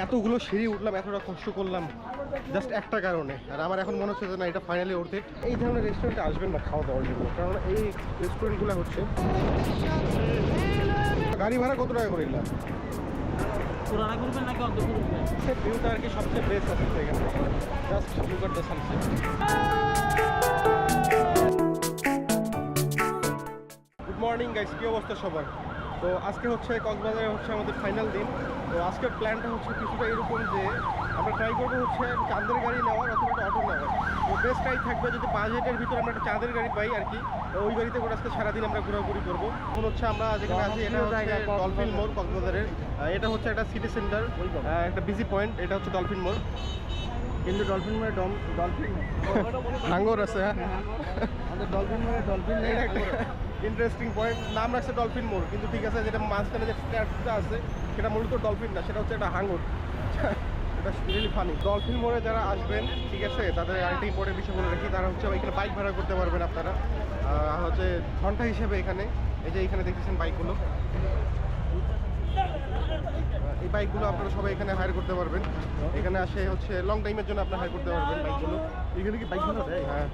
এতগুলো সিঁড়ি উঠলাম, এতটা কষ্ট করলাম জাস্ট একটা কারণে। আর আমার এখন মনে হচ্ছে যে না, এটা ফাইনালি ওর্থ ইট। এই ধরনের রেস্টুরেন্টে আসবেন না খাওয়া দাওয়ার জন্য, কারণ এই রেস্টুরেন্টগুলো হচ্ছে গাড়ি ভাড়া কত টাকা করে নিলাম, পুরানা করবেন নাকি অর্ধ করবেন? ভিউটা আর কি সবচেয়ে বেস্ট আছে এখানে। Just look at the sunset. Good morning guys, কী অবস্থা সবার? তো আজকে হচ্ছে কক্সবাজারে হচ্ছে আমাদের ফাইনাল দিন। তো আজকের প্ল্যানটা হচ্ছে কিছুটা এরকম যে আমরা ট্রাই করবো হচ্ছে চাঁদের গাড়ি নেওয়ার অথবা একটা অটো নেওয়ার। তো বেস্ট ট্রাই থাকবে যদি বাজেটের ভিতরে আমরা একটা চাঁদের গাড়ি পাই আর কি। তো ওই গাড়িতে করে আজকে সারাদিন আমরা ঘোরাঘুরি করবো। এখন হচ্ছে আমরা যেখানে আছি এটা হচ্ছে ডলফিন মোড় কক্সবাজারের। এটা হচ্ছে একটা সিটি সেন্টার, একটা বিজি পয়েন্ট। এটা হচ্ছে ডলফিন মোড়, কিন্তু ডলফিন মোড়ে ডলফিন হাঙ্গর আছে। হ্যাঁ, আমাদের ডলফিন মোড়ে ডলফিন নেই। ইন্টারেস্টিং পয়েন্ট, নাম রাখছে ডলফিন মোড়, কিন্তু ঠিক আছে যেটা মাঝখানে যে স্ট্যাচুটা আছে সেটা মূলত ডলফিন না, সেটা হচ্ছে একটা হাঙ্গর। এটা রিয়েলি ফানি। ডলফিন মোড়ে যারা আসবেন ঠিক আছে, তাদের আরেকটা ইম্পর্টেন্ট বিষয় বলে রাখি, তারা হচ্ছে এখানে বাইক ভাড়া করতে পারবেন আপনারা হচ্ছে ঘন্টা হিসেবে। এখানে এই যে এখানে দেখতেছেন বাইকগুলো, এই বাইকগুলো আপনারা সবাই এখানে হায়ার করতে পারবেন। এখানে আসে হচ্ছে লং টাইমের জন্য আপনারা হায়ার করতে পারবেন বাইকগুলো। এখানে কি বাইক ভাড়া দেয়? হ্যাঁ,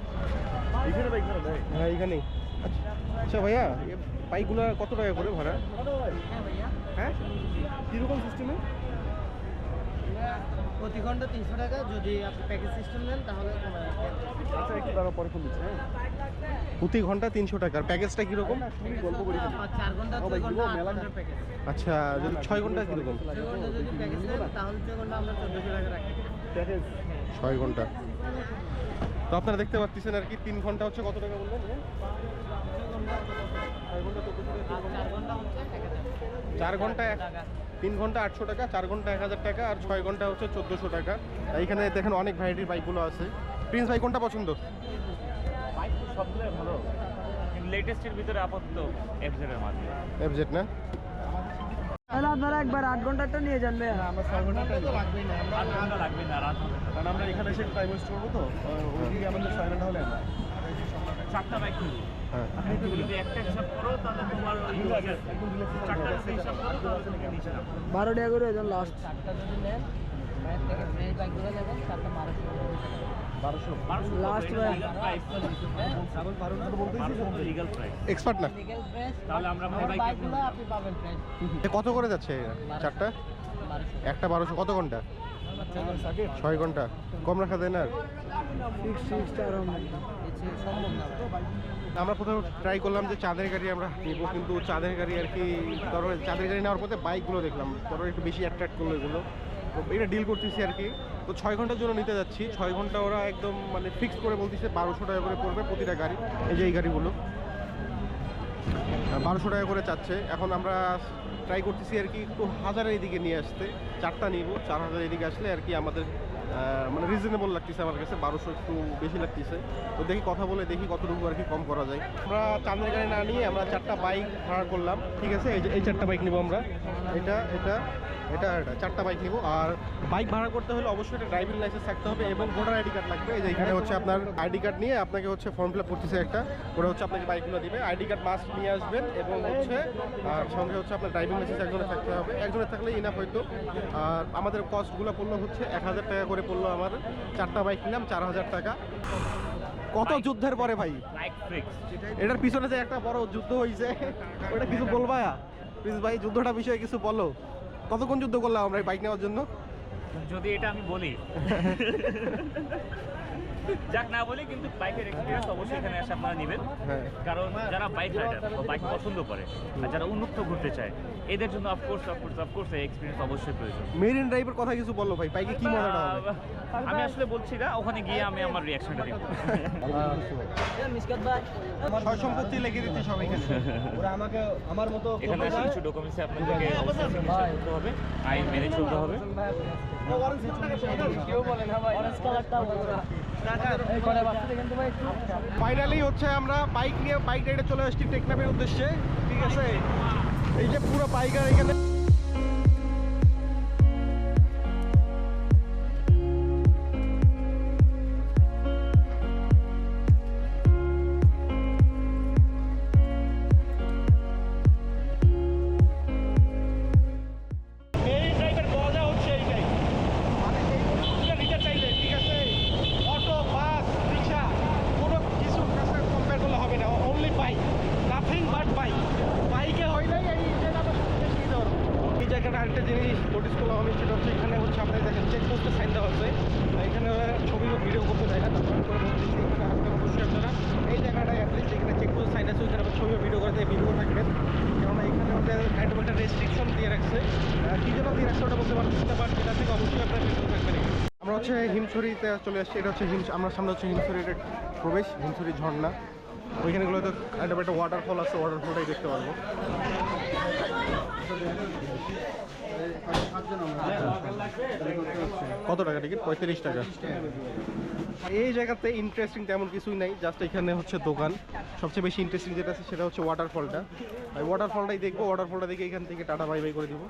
এখানে বাইক ভাড়া দেয়। হ্যাঁ, এখানেই। আচ্ছা ভাইয়া, বাইকগুলো কত টাকা করে ভাড়া? হ্যাঁ ভাইয়া, হ্যাঁ, কীরকম সিস্টেমে? প্রতি ঘন্টা 300 টাকা। যদি আপনি প্যাকেজ সিস্টেম নেন তাহলে আচ্ছা, একটু দাঁড়া, পরে ফোন দিচ্ছি। হ্যাঁ, প্রতি ঘন্টা 300 টাকার প্যাকেজটা কীরকম? গল্প করি 4 ঘন্টা 6 ঘন্টা 8 ঘন্টার প্যাকেজ। আচ্ছা, যদি 6 ঘন্টা কীরকম? 6 ঘন্টা যদি প্যাকেজ নেন তাহলে 6 ঘন্টা আমরা 1400 টাকা রাখি প্যাকেজ। 6 ঘন্টা। তো আপনারা দেখতে পাচ্ছেন আর কি 3 ঘন্টা হচ্ছে কত টাকা বললেন? 4 ঘন্টা 3 ঘন্টা 800 টাকা, 4 ঘন্টা 1000 টাকা, আর 6 ঘন্টা হচ্ছে 1400 টাকা। এইখানে দেখেন অনেক ভ্যারাইটির বাইকগুলো আছে। প্রিন্স ভাই কোনটা পছন্দ? বাইক তো সবগুলোই ভালো, কিন্তু লেটেস্টের ভিতরে আপাতত এফজেড এর মাঝে। এফজেড না? তাহলে আপনারা একবার 8 ঘন্টাটা নিয়ে যান ভাই। আমরা 6 ঘন্টা লাগবেই না, 8 ঘন্টা লাগবে না, রাত হবে। কারণ আমরা এখানে এসে টাইম ওয়েস্ট করবো, তো ওইদিকে আমাদের 6 ঘন্টা হলে না। 4টা বাইক নিবো। হ্যাঁ, তুমি যদি একটা হিসাব করো তাহলে তোমার ওই 4টা হিসাব করো তাহলে তুমি নিচে নামো। 12 টাকা করে দেন লাস্ট। 4টা যদি নেন বাইরে থেকে ফ্রেশ বাইকগুলো যাবেন 4টা 1200 লাস্ট ভাই। লিগ্যাল প্রাইস, এক্সপার্ট না? Legal price. তাহলে আমরা বাইকগুলো আপনি পাবেন প্রাইস কত করে যাচ্ছে চারটা? 1200। একটা 1200। কত ঘন্টা? 6 ঘন্টা। কম রাখা যায় না? আমরা প্রথমে ট্রাই করলাম যে চাঁদের গাড়ি আমরা নিব, কিন্তু চাঁদের গাড়ি আর কি ধরো চাঁদের গাড়ি নেওয়ার পথে বাইকগুলো দেখলাম ধরো একটু বেশি অ্যাট্রাক্ট করলো এগুলো। তো এটা ডিল করতেছি আর কি। তো 6 ঘন্টার জন্য নিতে যাচ্ছি। 6 ঘন্টা ওরা একদম মানে ফিক্সড করে বলতেছে 1200 টাকা করে পড়বে প্রতিটা গাড়ি। এই যে এই গাড়িগুলো 1200 টাকা করে চাচ্ছে। এখন আমরা ট্রাই করতেছি আর কি একটু 1000-এর এদিকে নিয়ে আসতে। 4টা নিব, 4000 এদিকে আসলে আর কি আমাদের মানে রিজনেবল লাগতেছে আমার কাছে। 1200 একটু বেশি লাগতেছে। তো দেখি কথা বলে দেখি কতটুকু আর কি কম করা যায়। আমরা চাঁদের গাড়ি না নিয়ে আমরা 4টা বাইক ভাড়া করলাম, ঠিক আছে? এই যে এই 4টা বাইক নিব আমরা, এটা এটা এটা এটা 4টা বাইক নিব। আর বাইক ভাড়া করতে হলে অবশ্যই একটা ড্রাইভিং লাইসেন্স থাকতে হবে এবং ভোটার আইডি কার্ড লাগবে। এই যে এখানে হচ্ছে আপনার আইডি কার্ড নিয়ে আপনাকে হচ্ছে ফর্ম ফিল আপ করতেছে একটা, ওরা হচ্ছে আপনাকে বাইকগুলো দিবে। আইডি কার্ড মাস্ট নিয়ে আসবেন এবং হচ্ছে আর সঙ্গে হচ্ছে আপনার ড্রাইভিং লাইসেন্স একজনের থাকতে হবে। একজনের থাকলে ইনাফ হয়তো। আর আমাদের কস্টগুলো পড়লো হচ্ছে 1000 টাকা করে পড়লো। আমার 4টা বাইক নিলাম 4000 টাকা। কত যুদ্ধের পরে ভাই বাইক ফিক্স। এটার পিছনে যে একটা বড় যুদ্ধ হয়েছে, ওটা কিছু বলবা প্লিজ ভাই? যুদ্ধটা বিষয়ে কিছু বলো। কতক্ষণ যুদ্ধ করলাম আমরা বাইক নেওয়ার জন্য? যদি এটা আমি বলি যাক না বলি, কিন্তু বাইকের এক্সপিরিয়েন্স অবশ্যই এখানে এসে আপনারা নেবেন। হ্যাঁ, কারণ যারা বাইক রাইডার বা বাইক পছন্দ করে আর যারা উন্মুক্ত ঘুরতে চায় এদের জন্য অফকোর্স এই এক্সপিরিয়েন্স অবশ্যই প্রয়োজন। মেরিন ড্রাইভের কথা কিছু বলো ভাই, বাইকে কি মজাটা হবে? আমি আসলে বলছি না, ওখানে গিয়ে আমি আমার রিয়াকশনটা দিব। মিসকাত ভাই সয় সম্পত্তি লেগে দিতে সব এখানে। ওরা আমাকে আমার মতো এখানে আসলে কিছু ডকুমেন্টস আপনাদেরকে অবশ্যই signature করতে হবে, আইন মেনে চলতে হবে। কেউ বলে না ভাই অরেঞ্জ কালারটা এই করে বাচ্চাদের কিন্তু ভাই একটু ফাইনালি হচ্ছে আমরা বাইক নিয়ে বাইক রাইডে চলে আসছি টেকনাফের উদ্দেশ্যে, ঠিক আছে? এই যে পুরো বাইকার এখানে। মেরিন ড্রাইভের মজা হচ্ছে এইটাই। এটা থেকে অবশ্যই আপনার বিরত থাকবেন। আমরা হচ্ছে হিমছড়িতে চলে আসছি। এটা হচ্ছে আমরা সামনে হচ্ছে হিমছড়ির প্রবেশ, হিমছড়ি ঝর্ণা। ওইখানেগুলো তো একটা ওয়াটারফল আছে, ওয়াটারফলটাই দেখতে পারবো। কত টাকা টিকিট? 35 টাকা। এই জায়গাতে ইন্টারেস্টিং তেমন কিছুই নাই, জাস্ট এখানে হচ্ছে দোকান। সবচেয়ে বেশি ইন্টারেস্টিং যেটা আছে সেটা হচ্ছে ওয়াটারফলটা। এই ওয়াটারফলটাই দেখবো, ওয়াটারফলটা দেখে এখান থেকে টাটা বাই বাই করে দিব।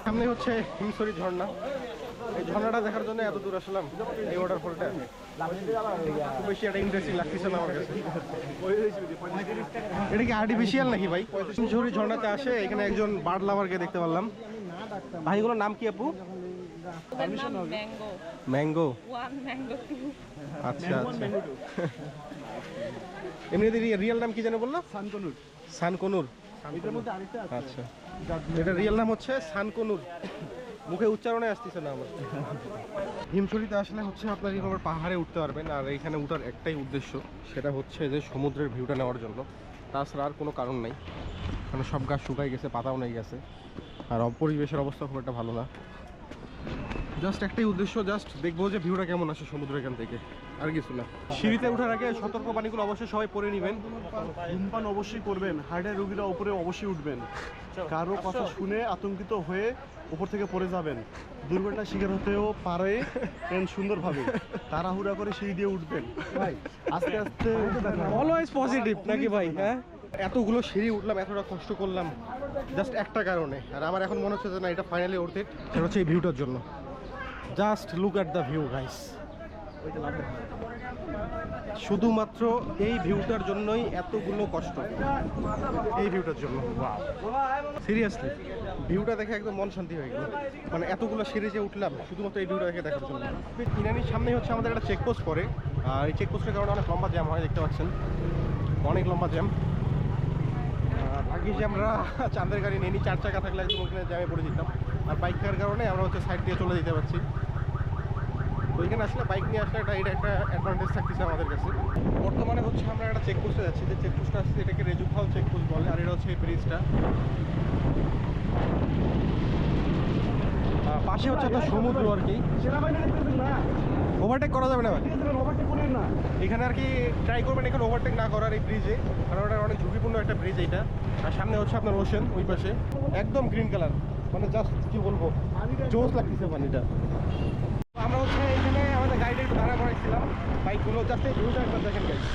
সামনে হচ্ছে হিমছড়ি ঝর্ণা। এই ঝর্ণাটা দেখার জন্য এত দূর আসলাম। এই ওয়াটারফলটা খুব বেশি একটা ইন্টারেস্টিং লাগতেছে না আমার কাছে। এটা কি আর্টিফিশিয়াল নাকি ভাই? হিমছড়ি ঝর্ণাতে আসে এখানে একজন বার্ড লাভারকে দেখতে পারলাম। ভাই এগুলোর নাম কি আপু? Mango mango. 1 ম্যাঙ্গো 2 আচ্ছা আচ্ছা। এমনিতে রিয়েল নাম কি জানো বললো? সানকনুর। সানকনুর। আচ্ছা, এটা রিয়েল নাম হচ্ছে সানকনুর। মুখে উচ্চারণে আসতেছে না আমার। হিমছড়িতে আসলে হচ্ছে আপনার এইভাবে পাহাড়ে উঠতে পারবেন। আর এইখানে উঠার একটাই উদ্দেশ্য, সেটা হচ্ছে যে সমুদ্রের ভিউটা নেওয়ার জন্য। তাছাড়া আর কোনো কারণ নাই। কারণ সব গাছ শুকাই গেছে, পাতাও নেই গেছে। আর পরিবেশের অবস্থা খুব একটা ভালো না। জাস্ট একটাই উদ্দেশ্য, জাস্ট দেখবো যে ভিউটা কেমন আসে সমুদ্র এখান থেকে, আর কিছু না। সিঁড়িতে ওঠার আগে সতর্ক বাণীগুলো অবশ্যই সবাই পড়ে নেবেন। ধূমপান অবশ্যই করবেন, হার্টের রোগীরা উপরে অবশ্যই উঠবেন। কারো কথা শুনে আতঙ্কিত হয়ে উপর থেকে পড়ে যাবেন, দুর্ঘটনার শিকার হতেও পারে। সুন্দরভাবে তাড়াহুড়া করে সিঁড়ি দিয়ে উঠবেন ভাই, আস্তে আস্তে। অলওয়েজ পজিটিভ নাকি ভাই? হ্যাঁ, এতগুলো সিঁড়ি উঠলাম, এতটা কষ্ট করলাম জাস্ট একটা কারণে। আর আমার এখন মনে হচ্ছে যে না, এটা ফাইনালি ওর্থ ইট। সেটা হচ্ছে এই ভিউটার জন্য। Just look at the view guys. শুধুমাত্র এই ভিউটার জন্যই এতগুলো কষ্ট, এই ভিউটার জন্য। সিরিয়াসলি ভিউটা দেখে একদম মন শান্তি হয়ে গেল। মানে এতগুলো সিঁড়ি যে উঠলাম শুধুমাত্র এই ভিউটা দেখে দেখার জন্য। ইনানির সামনে হচ্ছে আমাদের একটা চেকপোস্ট পড়ে। আর এই চেকপোস্টের কারণে অনেক লম্বা জ্যাম হয়, দেখতে পাচ্ছেন অনেক লম্বা জ্যাম। আগে যে আমরা চাঁদের গাড়ি নিয়ে নিই, 4 চাকা থাকলে একদম ওখানে জ্যামে পড়ে যেতাম। আর বাইক থাকার কারণে আমরা হচ্ছে সাইড দিয়ে চলে যেতে পারছি। তো এখানে আসলে বাইক নিয়ে আসলে এটা একটা অ্যাডভান্টেজ থাকতেছে আমাদের কাছে। বর্তমানে হচ্ছে আমরা একটা চেকপোস্টে যাচ্ছি, যে চেকপোস্টটা আসছে এটাকে রেজুখাল চেকপোস্ট বলে। আর এটা হচ্ছে এই ব্রিজটা, পাশে হচ্ছে একটা সমুদ্র আর কি। ওভারটেক করা যাবে না ভাই এখানে আর কি। ট্রাই করবেন এখানে ওভারটেক না করার এই ব্রিজে, কারণ এটা অনেক ঝুঁকিপূর্ণ একটা ব্রিজ এইটা। আর সামনে হচ্ছে আপনার ওশেন, ওই পাশে একদম গ্রিন কালার, মানে জাস্ট কি বলবো, জোস লাগতেছে পানিটা। আমরা হচ্ছে এখানে আমাদের গাড়িটা একটু দাঁড়া করাইছিলাম বাইকগুলো, জাস্ট এই ভিউটা একবার দেখেন গাইস।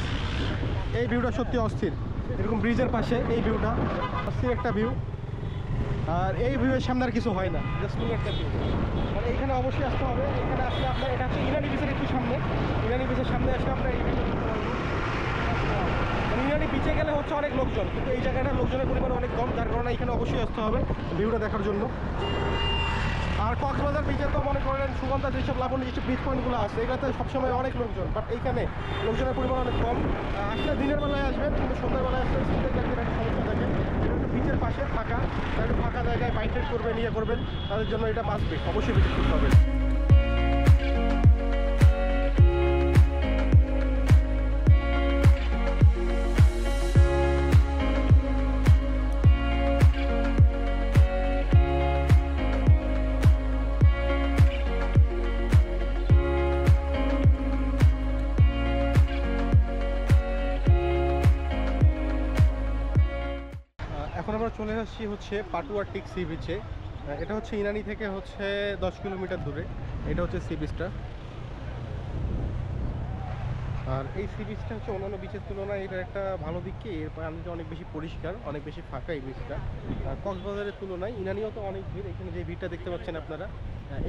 এই ভিউটা সত্যি অস্থির, এরকম ব্রিজের পাশে এই ভিউটা অস্থির একটা ভিউ। আর এই ভিউয়ের সামনে আর কিছু হয় না, just look at the view. মানে এখানে অবশ্যই আসতে হবে। এখানে আসলে আপনার, এটা হচ্ছে ইরানি বিচের একটু সামনে, ইরানি বিচের সামনে আসলে আপনার এই ভিউটা দেখতে পারবেন। মানে ইরানি বিচে গেলে হচ্ছে অনেক লোকজন, কিন্তু এই জায়গাটার লোকজনের পরিমাণ অনেক কম, যার কারণে এখানে অবশ্যই আসতে হবে ভিউটা দেখার জন্য। আর কক্সবাজার বিচে তো মনে করেন সুগন্ধা যেসব লাবণী যেসব বিচ পয়েন্টগুলো আছে, এগুলোতে সবসময় অনেক লোকজন, বাট এইখানে লোকজনের পরিমাণ অনেক কম। আসলে দিনের বেলায় আসবেন, কিন্তু সন্ধ্যাবেলায় আসলে শীতের জাতীয় একটা সমস্যা থাকে। এটা একটু বিচের পাশে ফাঁকা, তারা একটু ফাঁকা জায়গায় বাইক রাইড করবেন, ইয়ে করবেন, তাদের জন্য এটা মাস্ট বি, অবশ্যই ভিজিট করতে হবে। এখন আমরা চলে আসছি হচ্ছে পাটুয়া টিক সি বিচে। এটা হচ্ছে ইনানি থেকে হচ্ছে 10 কিলোমিটার দূরে। এটা হচ্ছে সি বিচটা। আর এই সি বিচটা হচ্ছে অন্যান্য বিচের তুলনায় এটা একটা ভালো দিক কি, এর পানিটা অনেক বেশি পরিষ্কার, অনেক বেশি ফাঁকা এই বিচটা। কক্সবাজারের তুলনায় ইনানিও তো অনেক ভিড়। এখানে যে ভিড়টা দেখতে পাচ্ছেন আপনারা,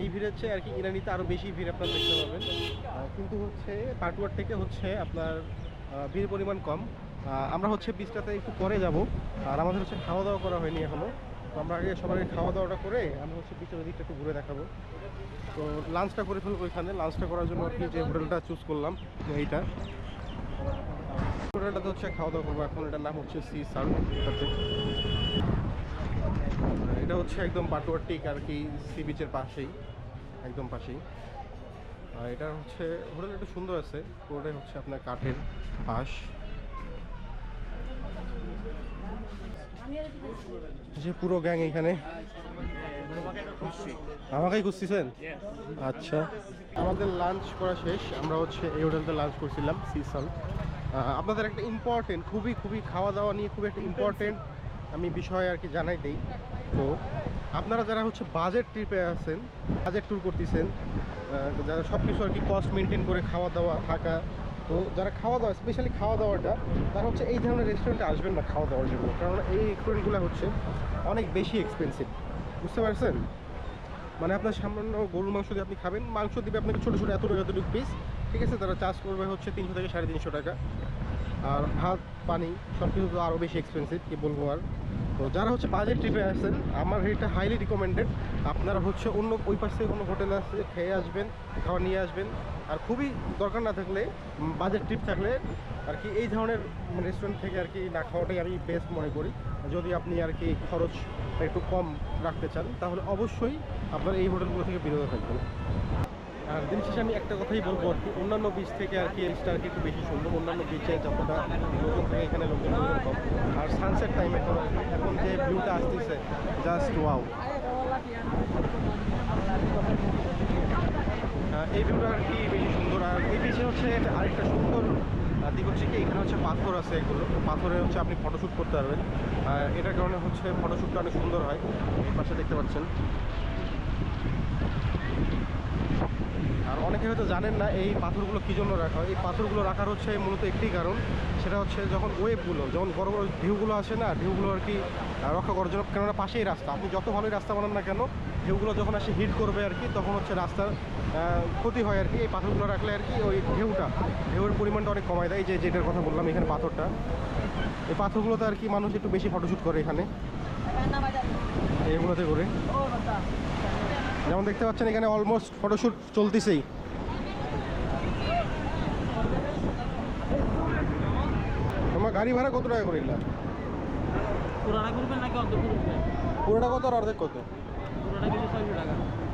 এই ভিড়ের চেয়ে আর কি ইনানিতে আরও বেশি ভিড় আপনারা দেখতে পাবেন। কিন্তু হচ্ছে পাটুয়ার থেকে হচ্ছে আপনার ভিড় পরিমাণ কম। আমরা হচ্ছে বিচটাতে একটু পরে যাব। আর আমাদের হচ্ছে খাওয়া দাওয়া করা হয়নি এখনও। তো আমরা আগে সবাই খাওয়া দাওয়াটা করে আমরা হচ্ছে বিচের ওদিকটা একটু ঘুরে দেখাবো। তো লাঞ্চটা করে ফেলবো এখানে। লাঞ্চটা করার জন্য আর কি যে হোটেলটা চুজ করলাম এইটা, হোটেলটাতে হচ্ছে খাওয়া দাওয়া করবো এখন। এটার নাম হচ্ছে সি সান। এটা হচ্ছে একদম পাটুয়ার টিক আর কি, সি বিচের পাশেই, একদম পাশেই। আর এটা হচ্ছে হোটেল একটু সুন্দর আছে, পুরোটাই হচ্ছে আপনার কাঠের বাঁশ। যে পুরো গ্যাং এখানে আমাকেই খুঁজতেছেন? আচ্ছা, আমাদের লাঞ্চ করা শেষ। আমরা হচ্ছে এই হোটেলতে লাঞ্চ করছিলাম, সিসল। আপনাদের একটা ইম্পর্টেন্ট, খুবই খুবই খাওয়া দাওয়া নিয়ে খুবই একটা ইম্পর্টেন্ট আমি বিষয় আর কি জানাই দিই। তো আপনারা যারা হচ্ছে বাজেট ট্রিপে আছেন, বাজেট ট্যুর করতেছেন, যারা সব কিছু আর কি কস্ট মেনটেন করে খাওয়া দাওয়া থাকা, তো যারা খাওয়া দাওয়া, স্পেশালি খাওয়া দাওয়াটা, তারা হচ্ছে এই ধরনের রেস্টুরেন্টে আসবেন না খাওয়া দাওয়ার জন্য, কারণ এই রেস্টুরেন্টগুলো হচ্ছে অনেক বেশি এক্সপেন্সিভ। বুঝতে পারছেন? মানে আপনার সামান্য গরুর মাংস দিয়ে আপনি খাবেন, মাংস দিবে আপনাকে ছোটো ছোটো এতটুকু পিস, ঠিক আছে? তারা চার্জ করবে হচ্ছে 300 থেকে 350 টাকা। আর ভাত পানি সব কিছু তো আরও বেশি এক্সপেন্সিভ, কি বলবো আর। তো যারা হচ্ছে বাজেট ট্রিপে আসেন, আমার এটা হাইলি রিকমেন্ডেড, আপনারা হচ্ছে অন্য ওই পাশ থেকে কোনো হোটেলে আসে খেয়ে আসবেন, খাওয়া নিয়ে আসবেন। আর খুবই দরকার না থাকলে, বাজেট ট্রিপ থাকলে আর কি এই ধরনের রেস্টুরেন্ট থেকে আর কি না খাওয়াটাই আমি বেস্ট মনে করি। যদি আপনি আর কি খরচ একটু কম রাখতে চান, তাহলে অবশ্যই আপনার এই হোটেলগুলো থেকে বিরত থাকবেন। আর দিন শেষে আমি একটা কথাই বলবো আর কি, অন্যান্য বিচ থেকে আর কি এইটা আর কি একটু বেশি সুন্দর। অন্যান্য বিচে যতটা লোকজন থাকে, এখানে লোকজন কম। আর সানসেট টাইম এখন যে ভিউটা আসতেছে, জাস্ট ওয়াও। এই ভিউটা আর কি বেশি সুন্দর। আর এই বিচে হচ্ছে আরেকটা সুন্দর দিক হচ্ছে কি, এখানে হচ্ছে পাথর আছে, এগুলো পাথরে হচ্ছে আপনি ফটোশ্যুট করতে পারবেন। এটার কারণে হচ্ছে ফটোশ্যুটটা অনেক সুন্দর হয়। এই পাশে দেখতে পাচ্ছেন। আর অনেকে হয়তো জানেন না এই পাথরগুলো কী জন্য রাখা হয়। এই পাথরগুলো রাখার হচ্ছে মূলত একটি কারণ, সেটা হচ্ছে যখন ওয়েভগুলো, যখন বড় বড় ঢেউগুলো আসে না, ঢেউগুলো আর কি রক্ষা করার জন্য। কেননা পাশেই রাস্তা, আপনি যত ভালোই রাস্তা বানান না কেন, ঢেউগুলো যখন আসে হিট করবে আর কি, তখন হচ্ছে রাস্তার ক্ষতি হয় আর কি। এই পাথরগুলো রাখলে আর কি ওই ঢেউয়ের পরিমাণটা অনেক কমায় দেয়। এই যে যেটার কথা বললাম, এখানে পাথরটা, এই পাথরগুলোতে আর কি মানুষ একটু বেশি ফটোশ্যুট করে এখানে, এইগুলোতে করে। যেমন দেখতে পাচ্ছেন এখানে অলমোস্ট ফটোশ্যুট চলতেছেই। তোমার গাড়ি ভাড়া কত টাকা করে নিলাম? পুরাটা করবেন নাকি অর্ধেক করবেন? পুরোটা কত আর অর্ধেক কত? পুরাটা গেলে 600 টাকা,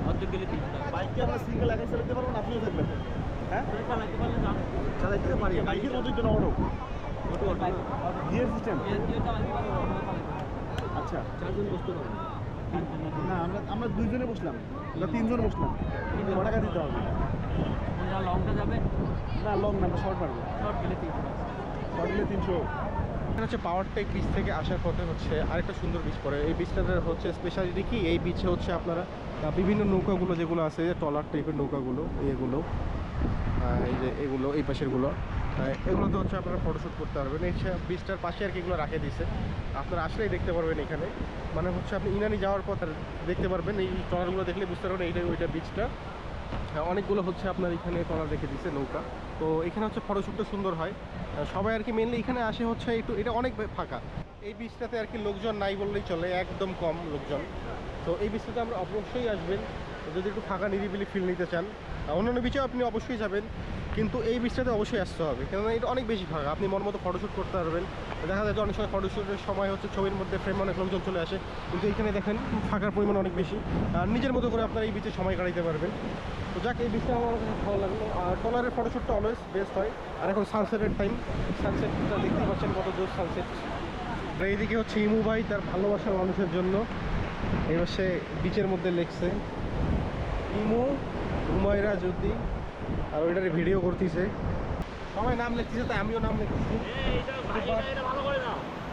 অর্ধেক গেলে 300 টাকা। বাইককে আমরা সিঙ্গেল একাই চালাতে পারবো না, আপনিও থাকবেন? হ্যাঁ, চালাইতে পারলে যান। চালাইতে পারি। বাইকের মতোই তো অটো গিয়ার সিস্টেম। চালাইতে পারলে আচ্ছা, 4 জন বসতে পারবেন। না আমরা দুইজনে বসলাম, আমরা 3 জন বসলাম। কত টাকা দিতে হবে? যারা লংটা যাবে, না লং না, আমরা শর্ট পারবো। শর্ট গেলে 300 টাকা। শর্ট গেলে 300। এখানে হচ্ছে পাওয়ার টেক বিচ থেকে আসার পথে হচ্ছে আরেকটা সুন্দর বিচ পড়ে। এই বিচটাতে হচ্ছে স্পেশালিটি কি, এই বিচে হচ্ছে আপনারা বিভিন্ন নৌকাগুলো যেগুলো আছে, ট্রলার টাইপের নৌকাগুলো, এগুলো এই যে এগুলো এই পাশেরগুলো, এগুলোতে হচ্ছে আপনারা ফটোশ্যুট করতে পারবেন। এই বিচটার পাশে আর কি এগুলো রাখে দিয়েছে, আপনারা আসলেই দেখতে পারবেন এখানে। মানে হচ্ছে আপনি ইনানি যাওয়ার পথ দেখতে পারবেন, এই ট্রলারগুলো দেখলে বুঝতে পারবেন এইটাই ওইটা বিচটা। অনেকগুলো হচ্ছে আপনার এখানে ট্রলার রেখে দিচ্ছে, নৌকা। তো এখানে হচ্ছে ফটোশ্যুটটা সুন্দর হয়। সবাই আর কি মেনলি এখানে আসে হচ্ছে একটু, এটা অনেক ফাঁকা। এই বিচটাতে আর কি লোকজন নাই বললেই চলে, একদম কম লোকজন। তো এই বিচটাতে আমরা অবশ্যই আসবেন যদি একটু ফাঁকা নিরিবিলি ফিল নিতে চান। অন্যান্য বিচেও আপনি অবশ্যই যাবেন, কিন্তু এই বিচটাতে অবশ্যই আসতে হবে, কেননা এটা অনেক বেশি ফাঁকা। আপনি মন মতো ফটোশ্যুট করতে পারবেন। দেখা যায় যে অনেক সময় ফটোশ্যুটের সময় হচ্ছে ছবির মধ্যে ফ্রেম অনেক লোকজন চলে আসে, কিন্তু এখানে দেখেন ফাঁকার পরিমাণ অনেক বেশি। আর নিজের মতো করে আপনারা এই বিচে সময় কাটাতে পারবেন। তো যাক, এই বিচটা আমার কাছে ভালো লাগলো। আর ট্রলারের ফটোশ্যুটটা অলওয়েজ বেস্ট হয়। আর এখন সানসেটের টাইম, সানসেটটা দেখতেই পাচ্ছেন কত জোর সানসেট। আর এইদিকে হচ্ছে ইমু ভাই তার ভালোবাসার মানুষের জন্য এই পাশে বিচের মধ্যে লেখছে ইমু হুমায়রা জ্যোতি, আর ওইটার ভিডিও করতেছে। সবাই নাম লিখতেছে, তাই আমিও নাম লিখতেছি।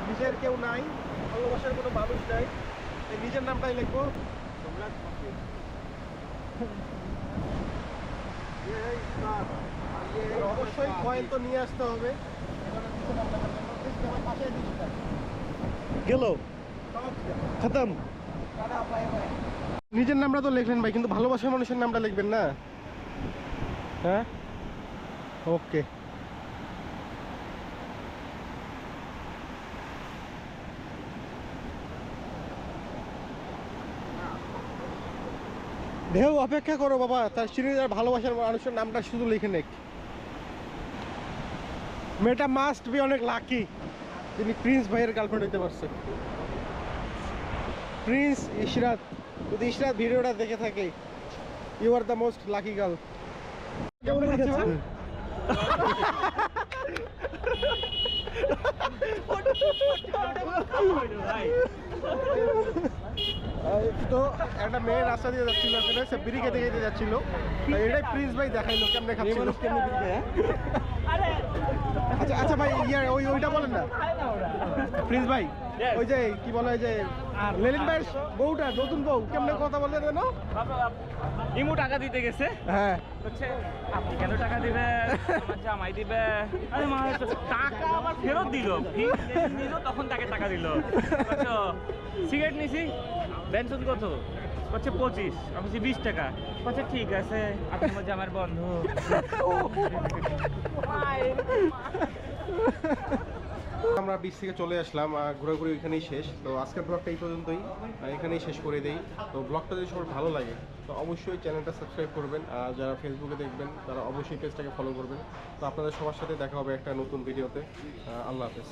নিজের কেউ নাই, ভালোবাসার কোনো মানুষ নাই, তাই নিজের নামটাই লিখবো। অবশ্যই কয়েন তো নিয়ে আসতে হবে। গেল খতম। নিজের নামটা তো লিখলেন ভাই, কিন্তু ভালোবাসার মানুষের নামটা লিখবেন না? হ্যাঁ, ওকে। ঢেউ অপেক্ষা করো বাবা, তার সিরিজের ভালোবাসার মানুষের নামটা শুধু লিখে নেক। মেয়েটা মাস্ট বি অনেক লাকি, যিনি প্রিন্স ভাইয়ের গার্লফ্রেন্ড হইতে পারছে। প্রিন্স ইশরাত, যদি ইশরাত ভিডিওটা দেখে থাকে, you are the most lucky girl. কেমন লাগছে? তো একটা মেয়ে রাস্তা দিয়ে যাচ্ছিল আসলে সে বিড়ি খেতে খেতে যাচ্ছিল এটাই প্রিন্স ভাই দেখাইলো কেমনে খাচ্ছিল আচ্ছা আচ্ছা ভাই ওইটা বলেন না প্রিন্স ভাই Yes. ওই যে কি বলে ওই যে লেলিন ভাইয়ের বউটা নতুন বউ কেমনে কথা বলে যেন ইমু টাকা দিতে গেছে হ্যাঁ হচ্ছে আপনি কেন টাকা দিবেন আমার জামাই দিবে আরে মা টাকা আবার ফেরত দিল নিল তখন তাকে টাকা দিল বুঝছো সিগারেট নিছি বেনসন কত হচ্ছে 25 আমি 20 টাকা আচ্ছা ঠিক আছে আপনি আমার জামার বন্ধু আমরা বিচ থেকে চলে আসলাম ঘোরাঘুরি ওইখানেই শেষ তো আজকের ব্লগটা এই পর্যন্তই এখানেই শেষ করে দেই তো ব্লগটা যদি সবার ভালো লাগে তো অবশ্যই চ্যানেলটা সাবস্ক্রাইব করবেন আর যারা ফেসবুকে দেখবেন তারা অবশ্যই পেজটাকে ফলো করবেন তো আপনাদের সবার সাথে দেখা হবে একটা নতুন ভিডিওতে আল্লাহ হাফেজ